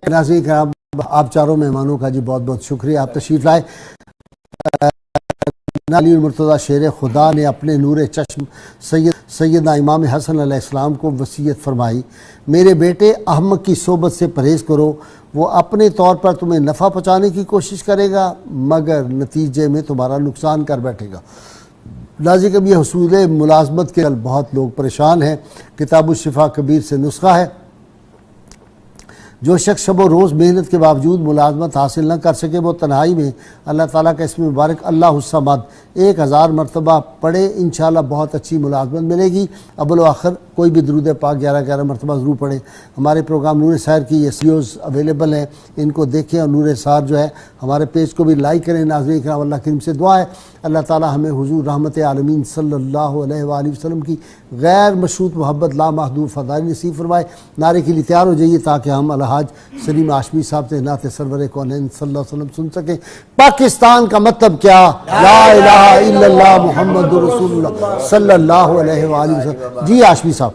नाज़रीन कराम, आप चारों मेहमानों का जी बहुत बहुत शुक्रिया, आप तशरीफ़ लाए। अली मुर्तज़ा शेर खुदा ने अपने नूर चश्म सैयदना इमाम हसन अलैहिस्सलाम को वसीयत फरमाई, मेरे बेटे अहमक की सोबत से परहेज़ करो, वो अपने तौर पर तुम्हें नफ़ा पहुँचाने की कोशिश करेगा मगर नतीजे में तुम्हारा नुकसान कर बैठेगा। नाज़रीन कभी हसूल मुलाजमत के बहुत लोग परेशान हैं। किताब शिफा कबीर से नुस्खा है, जो शख्स शब रोज़ मेहनत के बावजूद मुलाजमत हासिल न कर सके वो तन्हाई में अल्लाह ताला का इसमें मुबारक अल्लाहुस्समद 1000 मरतबा पढ़े, इंशाअल्लाह बहुत अच्छी मुलाजमत मिलेगी। अव्वल व आखिर कोई भी दुरूद पाक 11-11 मरतबा ज़रूर पढ़े। हमारे प्रोग्राम नूर सैर की ये वीडियोज़ अवेलेबल हैं, इनको देखें और नूर सैर जो है हमारे पेज को भी लाइक करें। नाज़रीन कराम, अल्लाह करीम से दुआ है अल्लाह ताला हमें हुज़ूर रहमत आलमीन सल्लल्लाहु अलैहि वसल्लम की गैर मशरूत मोहब्बत लामहदूद फ़ज़ाइल नसीब फरमाए। नारे के लिए तैयार हो जाइए ताकि हम अलहाज सलीम हाशमी साहब से नाते सरवर कौनैन सल्लल्लाहु अलैहि वसल्लम सुन सकें। पाकिस्तान का मतलब क्या? ला इलाहा इल्लल्लाह मुहम्मदुर रसूलुल्लाह सल्लल्लाहु अलैहि वसल्लम। जी हाशमी साहब।